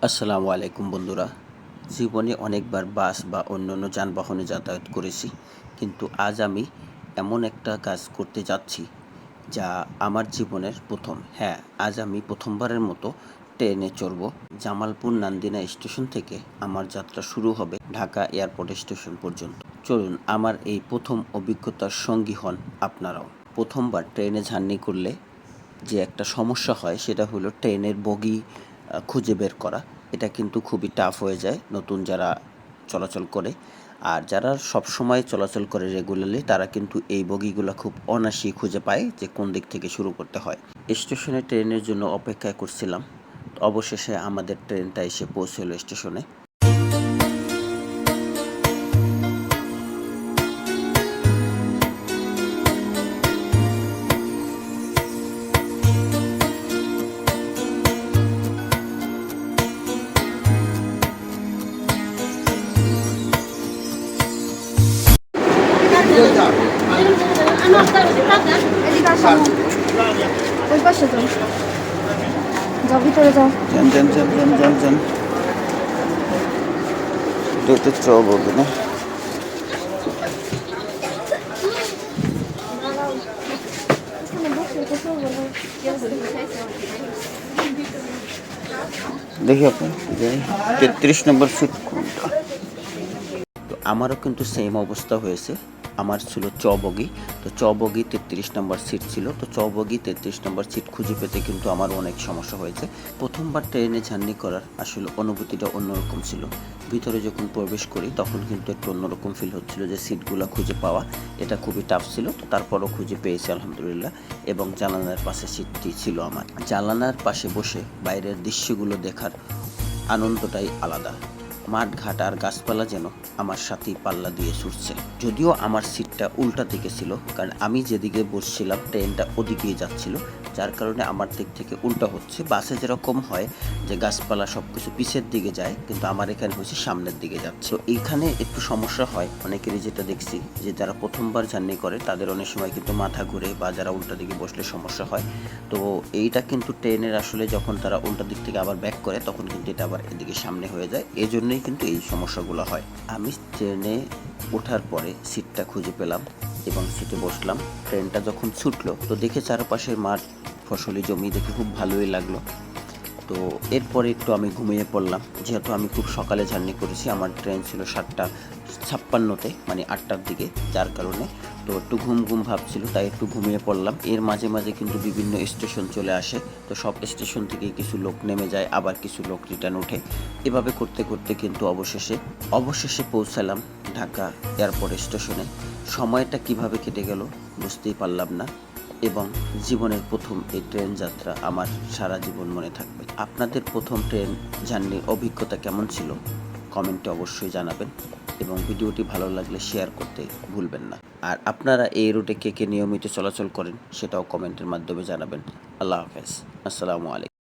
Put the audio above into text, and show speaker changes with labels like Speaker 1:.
Speaker 1: আসসালামু আলাইকুম বন্ধুরা। জীবনে অনেকবার বাস বা অন্যান্য যানবাহনে যাতায়াত করেছি, কিন্তু আজ আমি এমন একটা কাজ করতে যাচ্ছি যা আমার জীবনের প্রথম। হ্যাঁ, আজ আমি প্রথমবারের মতো ট্রেনে চড়ব। জামালপুর নান্দিনা স্টেশন থেকে আমার যাত্রা শুরু হবে ঢাকা এয়ারপোর্ট স্টেশন পর্যন্ত। চলুন আমার এই প্রথম অভিজ্ঞতার সঙ্গী হন আপনারাও। প্রথমবার ট্রেনে জার্নি করলে যে একটা সমস্যা হয় সেটা হলো ট্রেনের বগি খুঁজে বের করা। এটা কিন্তু খুবই টাফ হয়ে যায় নতুন যারা চলাচল করে। আর যারা সবসময় চলাচল করে রেগুলারলি তারা কিন্তু এই বগিগুলো খুব অনায়াসেই খুঁজে পায় যে কোন দিক থেকে শুরু করতে হয়। স্টেশনে ট্রেনের জন্য অপেক্ষা করছিলাম। অবশেষে আমাদের ট্রেনটা এসে পৌঁছলো স্টেশনে।
Speaker 2: এদিকে আসো, ওই পাশে যাও, যাও ভিতরে যাও।
Speaker 1: যান এটা চব হবে না। দেখি আপনি 33 নম্বর সিট কোনটা। তো আমারও কিন্তু সেম অবস্থা হয়েছে। আমার ছিল চ বগি, তো চ বগি 33 নম্বর সিট ছিল। তো চ বগি 33 নম্বর সিট খুঁজে পেতে কিন্তু আমার অনেক সমস্যা হয়েছে। প্রথমবার ট্রেনে জার্নি করার আসলে অনুভূতিটা অন্যরকম ছিল। ভিতরে যখন প্রবেশ করি তখন কিন্তু একটু অন্যরকম ফিল হচ্ছিল যে সিটগুলো খুঁজে পাওয়া এটা খুবই টাফ ছিল। তো তারপরও খুঁজে পেয়েছি আলহামদুলিল্লাহ। এবং জানালার পাশে সিটটি ছিল আমার। জানালার পাশে বসে বাইরের দৃশ্যগুলো দেখার আনন্দটাই আলাদা। মাঠ ঘাট আর গাছপালা যেন আমার সাথেই পাল্লা দিয়ে ছুটছে। যদিও আমার সিটটা উল্টা দিকে ছিল, কারণ আমি যেদিকে বসছিলাম ট্রেনটা ওদিকেই যাচ্ছিল, যার কারণে আমার দিক থেকে উল্টা হচ্ছে। বাসে যেরকম হয় যে গাছপালা সব কিছু পিছের দিকে যায়, কিন্তু আমার এখানে হচ্ছে সামনের দিকে যাচ্ছে। তো এইখানে একটু সমস্যা হয় অনেকেরই, যেটা দেখছি যে যারা প্রথমবার জার্নি করে তাদের অনেক সময় কিন্তু মাথা ঘুরে বা যারা উল্টা দিকে বসলে সমস্যা হয়। তো এইটা কিন্তু ট্রেনের আসলে যখন তারা উল্টা দিক থেকে আবার ব্যাক করে তখন কিন্তু এটা আবার এদিকে সামনে হয়ে যায়, এই জন্যই কিন্তু এই সমস্যাগুলো হয়। আমি ট্রেনে ওঠার পরে সিটটা খুঁজে পেলাম এবং সিটে বসলাম। ট্রেনটা যখন ছুটলো তো দেখে চারপাশের মাঠ, ফসলি জমি দেখে খুব ভালোই লাগলো। তো এরপরে একটু আমি ঘুমিয়ে পড়লাম, যেহেতু আমি খুব সকালে জার্নি করেছি। আমার ট্রেন ছিল 7:56-তে, মানে 8টার দিকে, যার কারণে তো একটু ঘুম ভাব ছিল, তাই একটু ঘুমিয়ে পড়লাম। এর মাঝে মাঝে কিন্তু বিভিন্ন স্টেশন চলে আসে, তো সব স্টেশন থেকে কিছু লোক নেমে যায়, আবার কিছু লোক রিটার্ন ওঠে। এভাবে করতে করতে কিন্তু অবশেষে পৌঁছালাম ঢাকা এয়ারপোর্ট স্টেশনে। সময়টা কিভাবে কেটে গেল বুঝতেই পারলাম না, এবং জীবনের প্রথম এই ট্রেন যাত্রা আমার সারা জীবন মনে থাকবে। আপনাদের প্রথম ট্রেন জার্নির অভিজ্ঞতা কেমন ছিল কমেন্টে অবশ্যই জানাবেন, এবং ভিডিওটি ভালো লাগলে শেয়ার করতে ভুলবেন না। আর আপনারা এই রুটে কে কে নিয়মিত চলাচল করেন সেটাও কমেন্টের মাধ্যমে জানাবেন। আল্লাহ হাফেজ, আসসালামু আলাইকুম।